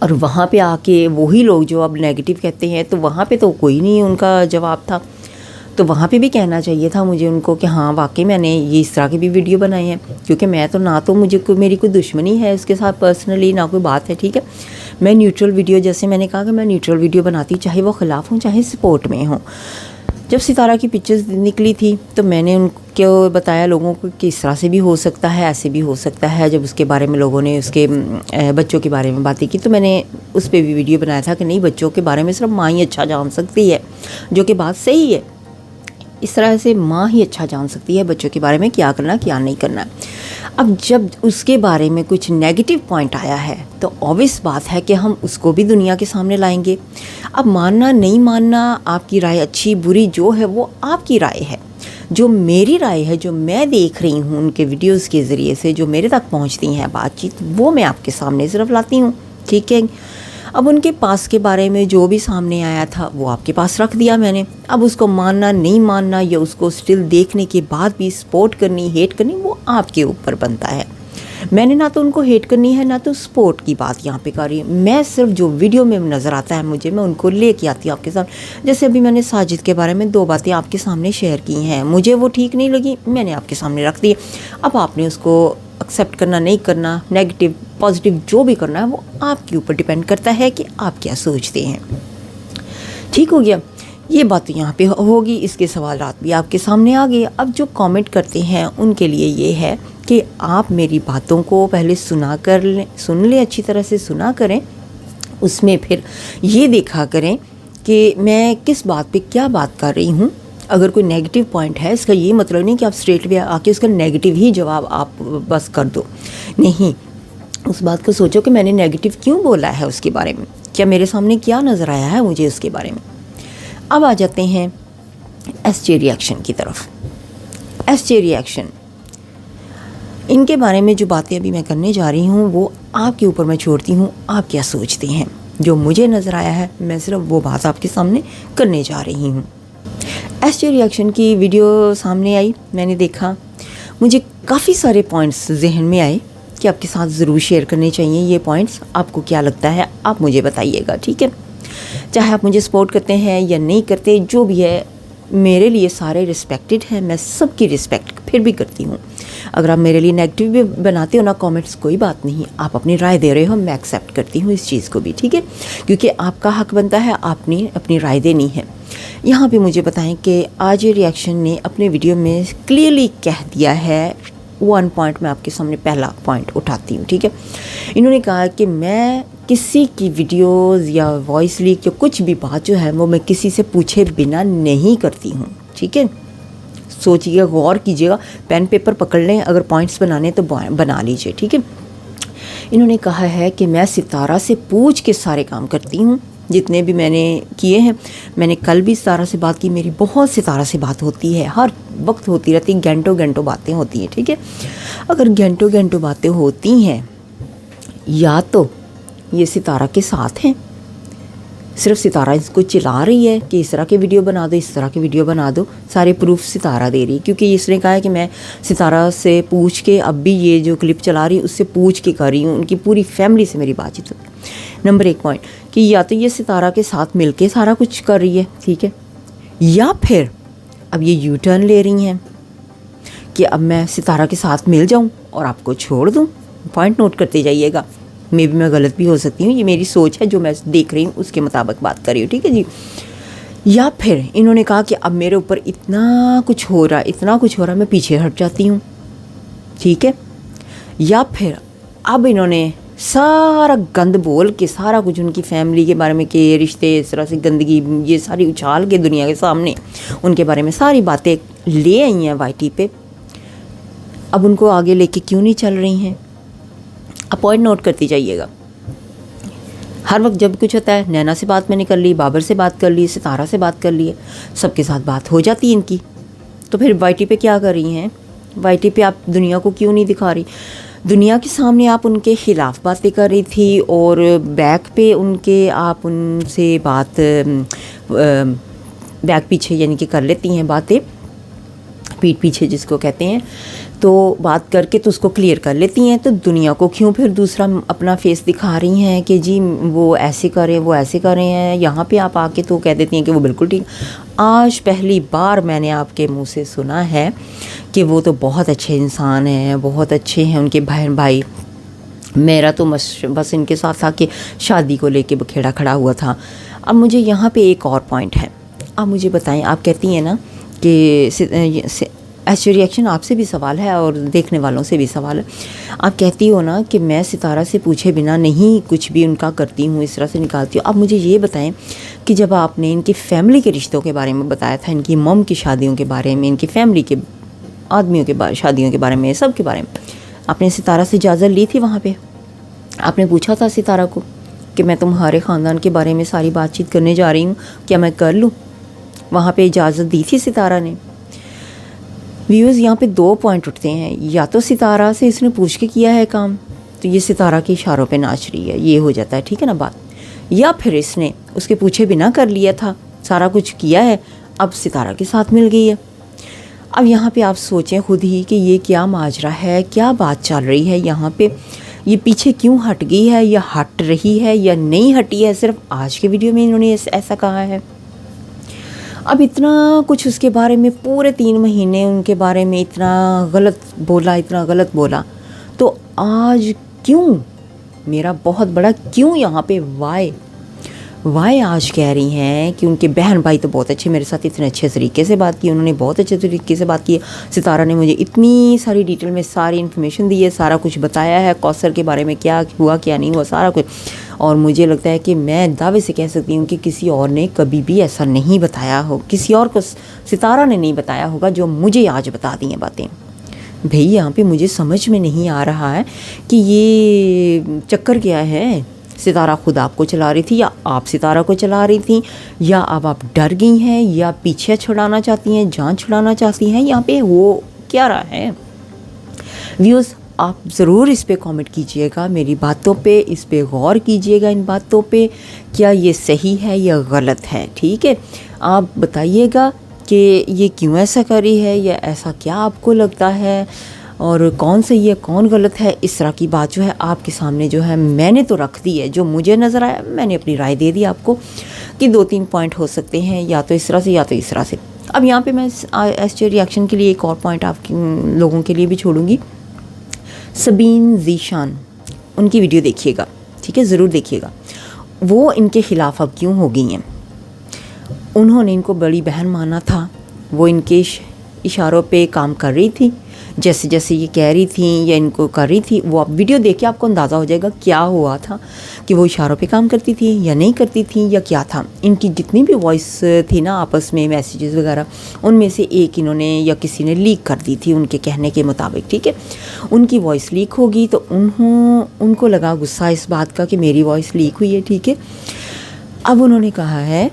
اور وہاں پہ آ کے وہی لوگ جو اب نیگیٹو کہتے ہیں، تو وہاں پہ تو کوئی نہیں ان کا جواب تھا، تو وہاں پہ بھی کہنا چاہیے تھا مجھے ان کو کہ ہاں واقعی میں نے یہ اس طرح کی بھی ویڈیو بنائی ہے، کیونکہ میں تو نہ تو مجھے میری کوئی دشمنی ہے اس کے ساتھ پرسنلی، نہ کوئی بات ہے، ٹھیک ہے. میں نیوٹرل ویڈیو، جیسے میں نے کہا کہ میں نیوٹرل ویڈیو بناتی ہوں، چاہے وہ خلاف ہوں چاہے سپورٹ میں ہوں. جب ستارہ کی پکچرز نکلی تھی تو میں نے ان کو بتایا لوگوں کو کہ اس طرح سے بھی ہو سکتا ہے، ایسے بھی ہو سکتا ہے. جب اس کے بارے میں لوگوں نے اس کے بچوں کے بارے میں باتیں کی تو میں نے اس پہ بھی ویڈیو بنایا تھا کہ نہیں، بچوں کے بارے میں صرف ماں ہی اچھا جان سکتی ہے، جو کہ بات صحیح ہے. اس طرح سے ماں ہی اچھا جان سکتی ہے بچوں کے بارے میں کیا کرنا کیا نہیں کرنا. اب جب اس کے بارے میں کچھ نیگیٹو پوائنٹ آیا ہے تو obvious بات ہے کہ ہم اس کو بھی دنیا کے سامنے لائیں گے. اب ماننا نہیں ماننا آپ کی رائے، اچھی بری جو ہے وہ آپ کی رائے ہے. جو میری رائے ہے، جو میں دیکھ رہی ہوں ان کے ویڈیوز کے ذریعے سے، جو میرے تک پہنچتی ہیں بات چیت، وہ میں آپ کے سامنے صرف لاتی ہوں، ٹھیک ہے. اب ان کے پاس کے بارے میں جو بھی سامنے آیا تھا وہ آپ کے پاس رکھ دیا میں نے. اب اس کو ماننا نہیں ماننا یا اس کو سٹل دیکھنے کے بعد بھی سپورٹ کرنی ہیٹ کرنی، وہ آپ کے اوپر بنتا ہے. میں نے نہ تو ان کو ہیٹ کرنی ہے نہ تو سپورٹ کی بات یہاں پہ کر رہی ہوں. میں صرف جو ویڈیو میں نظر آتا ہے مجھے، میں ان کو لے کے آتی ہوں آپ کے سامنے. جیسے ابھی میں نے ساجد کے بارے میں 2 باتیں آپ کے سامنے شیئر کی ہیں، مجھے وہ ٹھیک نہیں لگی، میں نے آپ کے سامنے رکھ دی. اب آپ نے اس کو ایکسیپٹ کرنا نہیں کرنا، نیگیٹو پازیٹیو جو بھی کرنا ہے وہ آپ کے اوپر ڈیپینڈ کرتا ہے کہ آپ کیا سوچتے ہیں. ٹھیک ہو گیا، یہ بات یہاں پہ ہوگی. اس کے سوالات بھی آپ کے سامنے آ گئے. اب جو کامنٹ کرتے ہیں ان کے لیے یہ ہے کہ آپ میری باتوں کو پہلے سن لیں، اچھی طرح سے سنا کریں. اس میں پھر یہ دیکھا کریں کہ میں کس بات پہ کیا بات کر رہی ہوں. اگر کوئی نیگیٹو پوائنٹ ہے، اس کا یہ مطلب نہیں کہ آپ اسٹریٹ وے آ کے اس کا نیگیٹو ہی جواب آپ بس کر دو. نہیں، اس بات کو سوچو کہ میں نے نیگیٹو کیوں بولا ہے، اس کے بارے میں کیا میرے سامنے کیا نظر آیا ہے مجھے اس کے بارے میں. اب آ جاتے ہیں ایس جے ریئیکشن کی طرف. ایس جے ریئیکشن، ان کے بارے میں جو باتیں ابھی میں کرنے جا رہی ہوں وہ آپ کے اوپر میں چھوڑتی ہوں، آپ کیا سوچتے ہیں. جو مجھے نظر آیا ہے میں صرف وہ بات آپ کے سامنے کرنے جا رہی ہوں. ایس جے ریئیکشن کی ویڈیو سامنے آئی، میں نے دیکھا، مجھے کافی سارے پوائنٹس ذہن میں آئے کہ آپ کے ساتھ ضرور شیئر کرنے چاہیے. یہ پوائنٹس آپ کو کیا لگتا ہے آپ مجھے بتائیے گا، ٹھیک ہے. چاہے آپ مجھے سپورٹ کرتے ہیں یا نہیں کرتے، جو بھی ہے میرے لیے سارے رسپیکٹڈ ہیں، میں سب کی رسپیکٹ پھر بھی کرتی ہوں. اگر آپ میرے لیے نیگیٹو بھی بناتے ہو نا کامنٹس، کوئی بات نہیں، آپ اپنی رائے دے رہے ہو، میں ایکسیپٹ کرتی ہوں اس چیز کو بھی، ٹھیک ہے، کیونکہ آپ کا حق بنتا ہے آپ نے اپنی رائے دینی ہے. یہاں پہ مجھے بتائیں کہ آج یہ ریئیکشن نے اپنے ویڈیو میں کلیئرلی کہہ دیا ہے. 1 پوائنٹ میں آپ کے سامنے پہلا پوائنٹ اٹھاتی ہوں، ٹھیک ہے. انہوں نے کہا کہ میں کسی کی ویڈیوز یا وائس لیک یا کچھ بھی بات جو ہے وہ میں کسی سے پوچھے بنا نہیں کرتی ہوں، ٹھیک ہے. سوچیے، غور کیجیے گا، پین پیپر پکڑ لیں، اگر پوائنٹس بنانے تو بنا لیجئے، ٹھیک ہے. انہوں نے کہا ہے کہ میں ستارہ سے پوچھ کے سارے کام کرتی ہوں جتنے بھی میں نے کیے ہیں. میں نے کل بھی ستارہ سے بات کی، میری بہت ستارہ سے بات ہوتی ہے، ہر وقت ہوتی رہتی، گھنٹوں گھنٹوں باتیں ہوتی ہیں، ٹھیک ہے. اگر گھنٹوں گھنٹوں باتیں ہوتی ہیں، یا تو یہ ستارہ کے ساتھ ہیں، صرف ستارہ اس کو چلا رہی ہے کہ اس طرح کے ویڈیو بنا دو، اس طرح کے ویڈیو بنا دو، سارے پروف ستارہ دے رہی، کیونکہ اس نے کہا ہے کہ میں ستارہ سے پوچھ کے، اب بھی یہ جو کلپ چلا رہی اس سے پوچھ کے کر رہی ہوں، ان کی پوری فیملی سے میری بات چیت ہوتی ہے. نمبر 1 پوائنٹ کہ یا تو یہ ستارہ کے ساتھ مل کے سارا کچھ کر رہی ہے، ٹھیک ہے، یا پھر اب یہ یو ٹرن لے رہی ہیں کہ اب میں ستارہ کے ساتھ مل جاؤں اور آپ کو چھوڑ دوں. پوائنٹ نوٹ کرتے جائیے گا، میں غلط بھی ہو سکتی ہوں، یہ میری سوچ ہے، جو میں دیکھ رہی ہوں اس کے مطابق بات کر رہی ہوں، ٹھیک ہے جی. یا پھر انہوں نے کہا کہ اب میرے اوپر اتنا کچھ ہو رہا میں پیچھے ہٹ جاتی ہوں، ٹھیک ہے. یا پھر اب انہوں نے سارا گند بول کے سارا کچھ ان کی فیملی کے بارے میں کہ رشتے اس طرح سے گندگی یہ ساری اچھال کے دنیا کے سامنے ان کے بارے میں ساری باتیں لے آئی ہیں وائی ٹی پہ. اب ان کو آگے لے کے کیوں نہیں چل رہی ہیں؟ اپوائنٹ نوٹ کرتی جائیے گا. ہر وقت جب کچھ ہوتا ہے، نینا سے بات میں نے کر لی، بابر سے بات کر لی، ستارہ سے بات کر لی ہے، سب کے ساتھ بات ہو جاتی ہے ان کی. تو پھر وائی ٹی پہ کیا کر رہی ہیں؟ وائی ٹی پہ آپ دنیا کو کیوں نہیں دکھا رہی؟ دنیا کے سامنے آپ ان کے خلاف باتیں کر رہی تھی اور بیک پہ ان کے آپ ان سے بات بیک پیچھے یعنی کہ کر لیتی ہیں باتیں. پیٹھ پیچھے جس کو کہتے ہیں، تو بات کر کے تو اس کو کلیئر کر لیتی ہیں، تو دنیا کو کیوں پھر دوسرا اپنا فیس دکھا رہی ہیں کہ جی وہ ایسے کر رہے ہیں، وہ ایسے کر رہے ہیں، یہاں پہ آپ آ کے تو کہہ دیتی ہیں کہ وہ بالکل ٹھیک۔ آج پہلی بار میں نے آپ کے منہ سے سنا ہے کہ وہ تو بہت اچھے انسان ہیں، بہت اچھے ہیں ان کے بہن بھائی، میرا تو بس ان کے ساتھ تھا کہ شادی کو لے کے بکھیڑا کھڑا ہوا تھا۔ اب مجھے یہاں پہ ایک اور پوائنٹ ہے، آپ مجھے بتائیں، آپ کہتی ہیں نا کہ ایسے ریئیکشن آپ سے بھی سوال ہے اور دیکھنے والوں سے بھی سوال ہے، آپ کہتی ہو نا کہ میں ستارہ سے پوچھے بنا نہیں کچھ بھی ان کا کرتی ہوں، اس طرح سے نکالتی ہوں۔ اب مجھے یہ بتائیں کہ جب آپ نے ان کی فیملی کے رشتوں کے بارے میں بتایا تھا، ان کی مم کی شادیوں کے بارے میں، ان کی فیملی کے آدمیوں کے شادیوں کے بارے میں، سب کے بارے میں، آپ نے ستارہ سے اجازت لی تھی؟ وہاں پہ آپ نے پوچھا تھا ستارہ کو کہ میں تمہارے خاندان کے بارے میں ساری بات چیت کرنے جا رہی ہوں، کیا میں کر لوں؟ وہاں پہ اجازت دی تھی ستارہ نے؟ ویورز یہاں پہ دو پوائنٹ اٹھتے ہیں، یا تو ستارہ سے اس نے پوچھ کے کیا ہے کام تو یہ ستارہ کے اشاروں پہ ناچ رہی ہے، یہ ہو جاتا ہے، ٹھیک ہے نا بات، یا پھر اس نے اس کے پوچھے بنا کر لیا تھا، سارا کچھ کیا ہے، اب ستارہ کے ساتھ مل گئی ہے۔ اب یہاں پہ آپ سوچیں خود ہی کہ یہ کیا ماجرا ہے، کیا بات چل رہی ہے یہاں پہ، یہ پیچھے کیوں ہٹ گئی ہے، یا ہٹ رہی ہے یا نہیں ہٹی ہے، صرف آج کے ویڈیو میں انہوں نے ایسا کہا ہے۔ اب اتنا کچھ اس کے بارے میں، پورے 3 مہینے ان کے بارے میں اتنا غلط بولا، تو آج کیوں، میرا بہت بڑا کیوں یہاں پہ وائے آج کہہ رہی ہیں کہ ان کے بہن بھائی تو بہت اچھے، میرے ساتھ اتنے اچھے طریقے سے بات کی، انہوں نے بہت اچھے طریقے سے بات کی، ستارہ نے مجھے اتنی ساری ڈیٹیل میں ساری انفارمیشن دی ہے، سارا کچھ بتایا ہے، کوثر کے بارے میں کیا ہوا کیا نہیں ہوا، سارا کچھ، اور مجھے لگتا ہے کہ میں دعوے سے کہہ سکتی ہوں کہ کسی اور نے کبھی بھی ایسا نہیں بتایا ہو، کسی اور کو ستارہ نے نہیں بتایا ہوگا جو مجھے آج بتا دی ہیں باتیں۔ بھئی یہاں پہ مجھے سمجھ میں نہیں آ رہا ہے کہ یہ چکر کیا ہے، ستارہ خود آپ کو چلا رہی تھی یا آپ ستارہ کو چلا رہی تھیں، یا اب آپ ڈر گئی ہیں یا پیچھے چھڑانا چاہتی ہیں، جان چھڑانا چاہتی ہیں، یہاں پہ وہ کیا رہا ہے؟ ویوز آپ ضرور اس پہ کامنٹ کیجئے گا، میری باتوں پہ اس پہ غور کیجئے گا، ان باتوں پہ کیا یہ صحیح ہے یا غلط ہے، ٹھیک ہے؟ آپ بتائیے گا کہ یہ کیوں ایسا کر رہی ہے، یا ایسا کیا آپ کو لگتا ہے، اور کون صحیح ہے کون غلط ہے، اس طرح کی بات جو ہے آپ کے سامنے جو ہے میں نے تو رکھ دی ہے، جو مجھے نظر آیا میں نے اپنی رائے دے دی آپ کو کہ 2-3 پوائنٹ ہو سکتے ہیں، یا تو اس طرح سے یا تو اس طرح سے۔ اب یہاں پہ میں ایس ریئیکشن کے لیے ایک اور پوائنٹ آپ لوگوں کے لیے بھی چھوڑوں گی، سبین ذیشان، ان کی ویڈیو دیکھیے گا، ٹھیک ہے، ضرور دیکھیے گا، وہ ان کے خلاف اب کیوں ہو گئی ہیں؟ انہوں نے ان کو بڑی بہن مانا تھا، وہ ان کے اشاروں پہ کام کر رہی تھی، جیسے جیسے یہ کہہ رہی تھیں یا ان کو کر رہی تھی، وہ اب ویڈیو دیکھ کے آپ کو اندازہ ہو جائے گا کیا ہوا تھا، کہ وہ اشاروں پہ کام کرتی تھی یا نہیں کرتی تھیں یا کیا تھا۔ ان کی جتنی بھی وائس تھی نا آپس میں میسیجز وغیرہ، ان میں سے ایک انہوں نے یا کسی نے لیک کر دی تھی ان کے کہنے کے مطابق، ٹھیک ہے، ان کی وائس لیک ہوگی تو ان کو لگا غصہ اس بات کا کہ میری وائس لیک ہوئی ہے، ٹھیک ہے۔ اب انہوں نے کہا ہے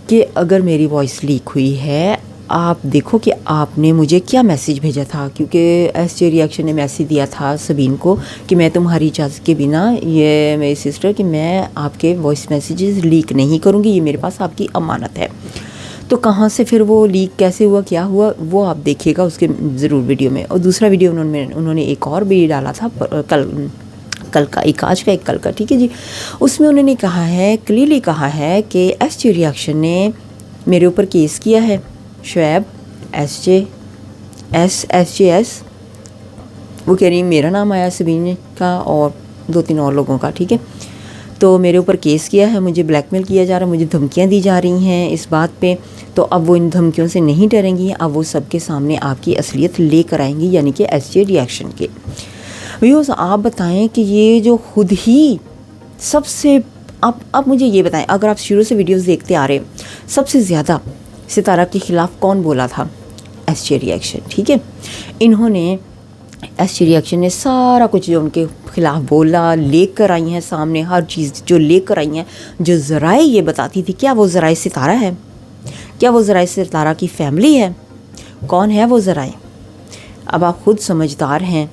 کہ اگر میری وائس لیک ہوئی ہے، آپ دیکھو کہ آپ نے مجھے کیا میسیج بھیجا تھا، کیونکہ ایس جے ریئیکشن نے میسیج دیا تھا سبین کو کہ میں تمہاری اجازت کے بنا، یہ میری سسٹر، کہ میں آپ کے وائس میسیجز لیک نہیں کروں گی، یہ میرے پاس آپ کی امانت ہے۔ تو کہاں سے پھر وہ لیک کیسے ہوا، کیا ہوا، وہ آپ دیکھیے گا اس کے ضرور ویڈیو میں۔ اور دوسرا ویڈیو انہوں نے ایک اور بھی ڈالا تھا کل کا، ایک آج کا ایک کل کا، ٹھیک ہے جی، اس میں انہوں نے کہا ہے، کلیئرلی کہا ہے کہ ایس جے ریئیکشن نے میرے اوپر کیس کیا ہے، شعیب ایس جے ایس، وہ کہہ رہی میرا نام آیا سبین کا اور 2-3 اور لوگوں کا، ٹھیک ہے، تو میرے اوپر کیس کیا ہے، مجھے بلیک میل کیا جا رہا ہے، مجھے دھمکیاں دی جا رہی ہیں اس بات پہ، تو اب وہ ان دھمکیوں سے نہیں ڈریں گی، اب وہ سب کے سامنے آپ کی اصلیت لے کر آئیں گی، یعنی کہ ایس جے ریئیکشن کے۔ ویوز آپ بتائیں کہ یہ جو خود ہی سب سے، اب مجھے یہ بتائیں، اگر آپ شروع سے ویڈیوز دیکھتے آ رہے، سب سے زیادہ ستارہ کے خلاف کون بولا تھا؟ ایس جے ریئیکشن، ٹھیک ہے، انہوں نے ایس جے ریئیکشن نے سارا کچھ جو ان کے خلاف بولا، لے کر آئی ہیں سامنے، ہر چیز جو لے کر آئی ہیں، جو ذرائع یہ بتاتی تھی، کیا وہ ذرائع ستارہ ہے؟ کیا وہ ذرائع ستارہ کی فیملی ہے؟ کون ہے وہ ذرائع؟ اب آپ خود سمجھدار ہیں،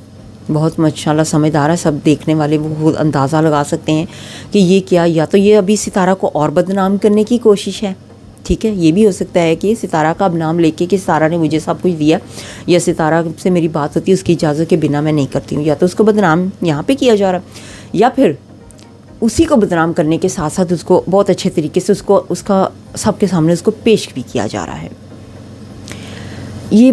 بہت ماشاءاللہ سمجھدار ہے، سب دیکھنے والے وہ خود اندازہ لگا سکتے ہیں کہ یہ کیا، یا تو یہ ابھی ستارہ کو اور بدنام کرنے کی کوشش ہے، ٹھیک ہے، یہ بھی ہو سکتا ہے کہ ستارہ کا اب نام لے کے کہ ستارہ نے مجھے سب کچھ دیا یا ستارہ سے میری بات ہوتی ہے اس کی اجازت کے بنا میں نہیں کرتی ہوں، یا تو اس کو بدنام یہاں پہ کیا جا رہا ہے یا پھر اسی کو بدنام کرنے کے ساتھ ساتھ اس کو بہت اچھے طریقے سے اس کا سب کے سامنے اس کو پیش بھی کیا جا رہا ہے۔ یہ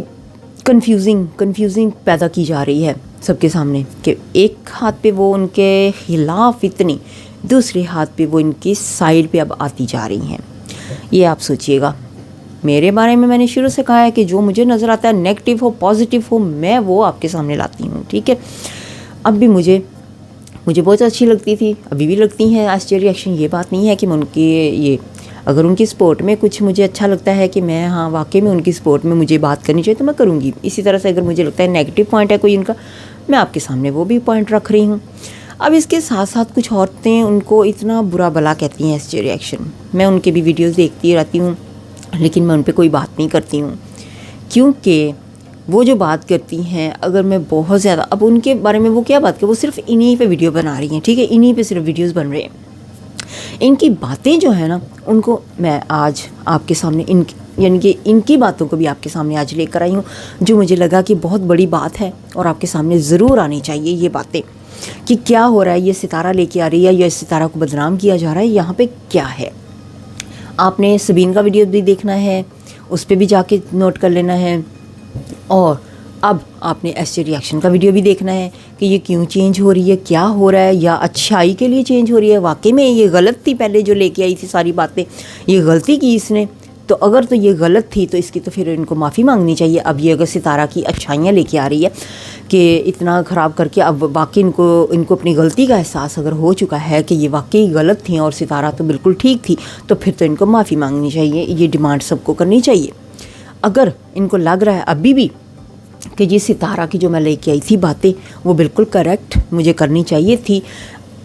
کنفیوزنگ پیدا کی جا رہی ہے سب کے سامنے کہ ایک ہاتھ پہ وہ ان کے خلاف اتنی، دوسرے ہاتھ پہ وہ ان کی سائڈ پہ اب آتی جا رہی ہیں۔ یہ آپ سوچئے گا، میرے بارے میں نے شروع سے کہا ہے کہ جو مجھے نظر آتا ہے نیگیٹو ہو پازیٹیو ہو میں وہ آپ کے سامنے لاتی ہوں، ٹھیک ہے۔ اب بھی مجھے بہت اچھی لگتی تھی، ابھی بھی لگتی ہیں ایس جے ریئیکشن۔ یہ بات نہیں ہے کہ میں ان کی یہ اگر ان کی سپورٹ میں کچھ مجھے اچھا لگتا ہے کہ میں ہاں واقعی میں ان کی سپورٹ میں مجھے بات کرنی چاہیے تو میں کروں گی۔ اسی طرح سے اگر مجھے لگتا ہے نیگیٹو پوائنٹ ہے کوئی ان کا، میں آپ کے سامنے وہ بھی پوائنٹ رکھ رہی ہوں۔ اب اس کے ساتھ ساتھ کچھ عورتیں ان کو اتنا برا بلا کہتی ہیں ایس جے ریئیکشن، میں ان کے بھی ویڈیوز دیکھتی رہتی ہوں لیکن میں ان پہ کوئی بات نہیں کرتی ہوں، کیونکہ وہ جو بات کرتی ہیں اگر میں بہت زیادہ اب ان کے بارے میں وہ کیا بات کریں، وہ صرف انہی پہ ویڈیو بنا رہی ہیں، ٹھیک ہے، انہی پہ صرف ویڈیوز بن رہے ہیں۔ ان کی باتیں جو ہیں نا ان کو میں آج آپ کے سامنے یعنی کہ ان کی باتوں کو بھی آپ کے سامنے آج لے کر آئی ہوں، جو مجھے لگا کہ بہت بڑی بات ہے اور آپ کے سامنے ضرور آنی چاہیے یہ باتیں کہ کیا ہو رہا ہے، یہ ستارہ لے کے آ رہی ہے یا اس ستارہ کو بدنام کیا جا رہا ہے، یہاں پہ کیا ہے۔ آپ نے سبین کا ویڈیو بھی دیکھنا ہے، اس پہ بھی جا کے نوٹ کر لینا ہے، اور اب آپ نے ایس جے ریئیکشن کا ویڈیو بھی دیکھنا ہے کہ یہ کیوں چینج ہو رہی ہے، کیا ہو رہا ہے، یا اچھائی کے لیے چینج ہو رہی ہے۔ واقعی میں یہ غلط تھی پہلے جو لے کے آئی تھی ساری باتیں، یہ غلطی کی اس نے، تو اگر تو یہ غلط تھی تو اس کی تو پھر ان کو معافی مانگنی چاہیے۔ اب یہ اگر ستارہ کی اچھائیاں لے کے آ رہی ہے کہ اتنا خراب کر کے اب واقعی ان کو اپنی غلطی کا احساس اگر ہو چکا ہے کہ یہ واقعی غلط تھیں اور ستارہ تو بالکل ٹھیک تھی، تو پھر تو ان کو معافی مانگنی چاہیے، یہ ڈیمانڈ سب کو کرنی چاہیے۔ اگر ان کو لگ رہا ہے ابھی بھی کہ یہ ستارہ کی جو میں لے کے آئی تھی باتیں وہ بالکل کریکٹ مجھے کرنی چاہیے تھی،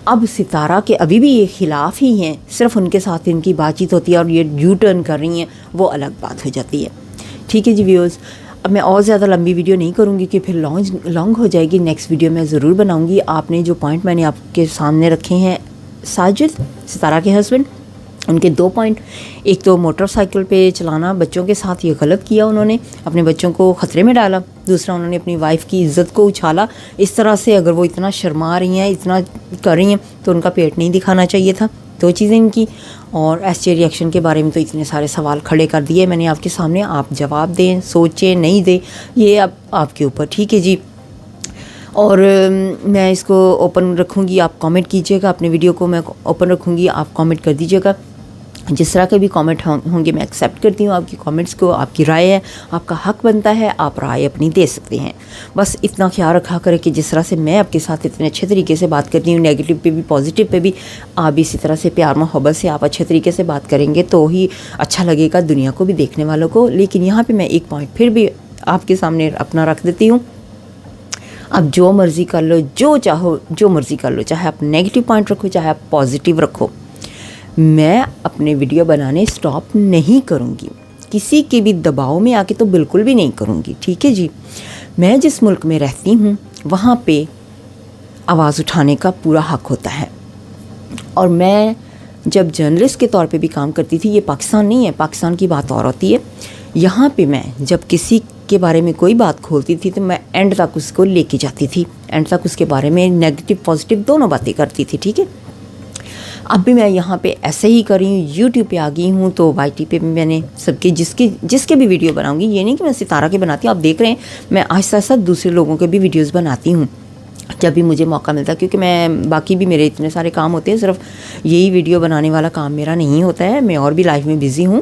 اب ستارہ کے ابھی بھی یہ خلاف ہی ہیں، صرف ان کے ساتھ ان کی بات چیت ہوتی ہے اور یہ یو ٹرن کر رہی ہیں، وہ الگ بات ہو جاتی ہے۔ ٹھیک ہے جی ویورز، اب میں اور زیادہ لمبی ویڈیو نہیں کروں گی کہ پھر لانگ ہو جائے گی، نیکسٹ ویڈیو میں ضرور بناؤں گی۔ آپ نے جو پوائنٹ میں نے آپ کے سامنے رکھے ہیں، ساجد ستارہ کے ہسبینڈ، ان کے 2 پوائنٹ، ایک تو موٹر سائیکل پہ چلانا بچوں کے ساتھ یہ غلط کیا، انہوں نے اپنے بچوں کو خطرے میں ڈالا، دوسرا انہوں نے اپنی وائف کی عزت کو اچھالا اس طرح سے، اگر وہ اتنا شرما رہی ہیں اتنا کر رہی ہیں تو ان کا پیٹ نہیں دکھانا چاہیے تھا، 2 چیزیں ان کی۔ اور ایس جے ریئیکشن کے بارے میں تو اتنے سارے سوال کھڑے کر دیے میں نے آپ کے سامنے، آپ جواب دیں، سوچیں، نہیں دیں، یہ اب آپ کے اوپر، ٹھیک ہے جی۔ اور میں اس کو اوپن رکھوں گی، آپ کامنٹ کیجیے گا، اپنے ویڈیو کو میں اوپن رکھوں گی، آپ کامنٹ کر دیجیے گا، جس طرح کے بھی کامنٹ ہوں گے میں ایکسیپٹ کرتی ہوں آپ کی کامنٹس کو، آپ کی رائے ہے، آپ کا حق بنتا ہے، آپ رائے اپنی دے سکتے ہیں۔ بس اتنا خیال رکھا کرے کہ جس طرح سے میں آپ کے ساتھ اتنے اچھے طریقے سے بات کرتی ہوں، نیگیٹو پہ بھی پازیٹیو پہ بھی، آپ بھی اسی طرح سے پیار محبت سے آپ اچھے طریقے سے بات کریں گے تو ہی اچھا لگے گا دنیا کو بھی، دیکھنے والوں کو۔ لیکن یہاں پہ میں ایک پوائنٹ پھر بھی آپ کے سامنے اپنا رکھ دیتی ہوں، اب جو مرضی کر لو، جو چاہو جو مرضی کر لو، چاہے آپ نیگیٹو پوائنٹ رکھو چاہے آپ پازیٹیو رکھو، میں اپنے ویڈیو بنانے سٹاپ نہیں کروں گی، کسی کے بھی دباؤ میں آ کے تو بالکل بھی نہیں کروں گی، ٹھیک ہے جی۔ میں جس ملک میں رہتی ہوں وہاں پہ آواز اٹھانے کا پورا حق ہوتا ہے، اور میں جب جرنلسٹ کے طور پہ بھی کام کرتی تھی، یہ پاکستان نہیں ہے، پاکستان کی بات اور ہوتی ہے، یہاں پہ میں جب کسی کے بارے میں کوئی بات کھولتی تھی تو میں اینڈ تک اس کو لے کے جاتی تھی، اینڈ تک اس کے بارے میں نیگیٹو پازیٹیو دونوں باتیں کرتی تھی، ٹھیک ہے۔ اب بھی میں یہاں پہ ایسے ہی کر رہی ہوں، یوٹیوب پہ آ گئی ہوں تو وائی ٹی پہ میں نے سب کے جس کے بھی ویڈیو بناؤں گی، یہ نہیں کہ میں ستارہ کے بناتی ہوں، آپ دیکھ رہے ہیں میں آہستہ آہستہ دوسرے لوگوں کے بھی ویڈیوز بناتی ہوں جب بھی مجھے موقع ملتا ہے، کیونکہ میں باقی بھی میرے اتنے سارے کام ہوتے ہیں، صرف یہی ویڈیو بنانے والا کام میرا نہیں ہوتا ہے، میں اور بھی لائف میں بزی ہوں،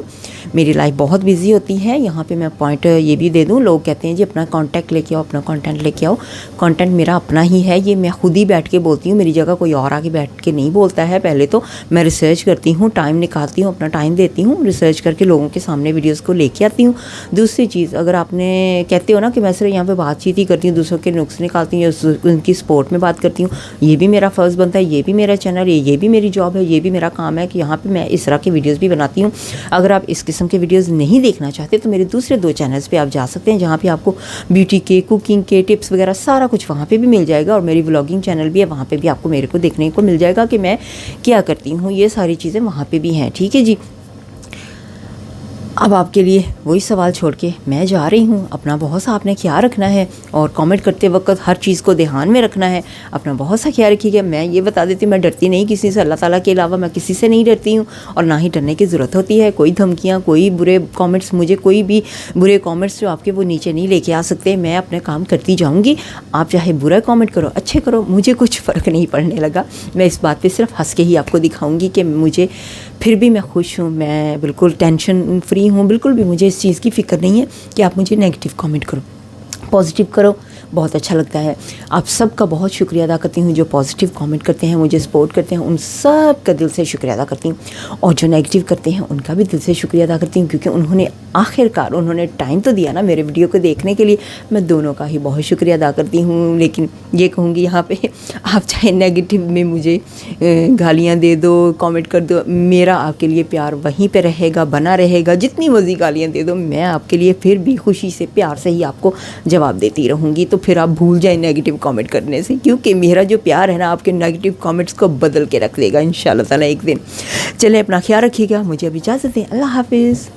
میری لائف بہت بزی ہوتی ہے۔ یہاں پہ میں پوائنٹ یہ بھی دے دوں، لوگ کہتے ہیں جی اپنا کانٹیکٹ لے کے آؤ، اپنا کانٹینٹ لے کے آؤ، کانٹینٹ میرا اپنا ہی ہے، یہ میں خود ہی بیٹھ کے بولتی ہوں، میری جگہ کوئی اور آگے بیٹھ کے نہیں بولتا ہے۔ پہلے تو میں ریسرچ کرتی ہوں، ٹائم نکالتی ہوں، اپنا ٹائم دیتی ہوں، ریسرچ کر کے لوگوں کے سامنے ویڈیوز کو لے کے آتی ہوں۔ دوسری چیز، اگر آپ نے کہتے ہو نا کہ میں صرف یہاں پہ بات چیت ہی کرتی ہوں، دوسروں کے نقص نکالتی ہوں یا ان کی سپورٹ میں بات کرتی ہوں، یہ بھی میرا فرض بنتا ہے، یہ بھی میرا چینل ہے، یہ بھی میری جاب ہے، یہ بھی میرا کام ہے کہ یہاں پہ میں اس طرح کے ویڈیوز بھی بناتی ہوں۔ اگر آپ اس قسم کے ویڈیوز نہیں دیکھنا چاہتے تو میرے دوسرے 2 چینلز پہ آپ جا سکتے ہیں، جہاں پہ آپ کو بیوٹی کے، کوکنگ کے ٹپس وغیرہ سارا کچھ وہاں پہ بھی مل جائے گا، اور میری ولاگنگ چینل بھی ہے، وہاں پہ بھی آپ کو میرے کو دیکھنے کو مل جائے گا کہ میں کیا کرتی ہوں، یہ ساری چیزیں وہاں پہ بھی ہیں، ٹھیک ہے جی۔ اب آپ کے لیے وہی سوال چھوڑ کے میں جا رہی ہوں. اپنا بہت سا آپ نے خیال رکھنا ہے اور کامنٹ کرتے وقت ہر چیز کو دھیان میں رکھنا ہے. اپنا بہت سا خیال رکھیے گا. میں یہ بتا دیتی ہوں میں ڈرتی نہیں کسی سے, اللہ تعالیٰ کے علاوہ میں کسی سے نہیں ڈرتی ہوں, اور نہ ہی ڈرنے کی ضرورت ہوتی ہے. کوئی دھمکیاں, کوئی برے کامنٹس, مجھے کوئی بھی برے کامنٹس جو آپ کے وہ نیچے نہیں لے کے آ سکتے. میں اپنے کام کرتی جاؤں گی. آپ چاہے برا کامنٹ کرو, اچھے کرو, مجھے کچھ فرق نہیں پڑنے لگا. میں اس بات پہ صرف ہنس کے ہی آپ کو دکھاؤں گی کہ مجھے پھر بھی میں خوش ہوں, میں بالکل ٹینشن فری ہوں. بالکل بھی مجھے اس چیز کی فکر نہیں ہے کہ آپ مجھے نیگیٹو کامنٹ کرو. پازیٹیو کرو, بہت اچھا لگتا ہے. آپ سب کا بہت شکریہ ادا کرتی ہوں جو پازیٹیو کامنٹ کرتے ہیں, مجھے سپورٹ کرتے ہیں, ان سب کا دل سے شکریہ ادا کرتی ہوں. اور جو نیگیٹو کرتے ہیں ان کا بھی دل سے شکریہ ادا کرتی ہوں, کیونکہ انہوں نے آخر کار انہوں نے ٹائم تو دیا نا میرے ویڈیو کو دیکھنے کے لیے. میں دونوں کا ہی بہت شکریہ ادا کرتی ہوں. لیکن یہ کہوں گی یہاں پہ آپ چاہے نیگیٹو میں مجھے گالیاں دے دو, کامنٹ کر دو, میرا آپ کے لیے پیار وہیں پہ رہے گا, بنا رہے گا. جتنی مرضی گالیاں دے دو, میں آپ کے لیے پھر بھی خوشی سے پیار سے ہی آپ کو جواب دیتی رہوں گی. تو پھر آپ بھول جائیں نیگیٹو کامنٹ کرنے سے, کیونکہ میرا جو پیار ہے نا آپ کے نیگیٹو کامنٹس کو بدل کے رکھ دے گا انشاءاللہ تعالیٰ ایک دن. چلیں اپنا خیال رکھیے گا. مجھے اب اجازت دیں. اللہ حافظ.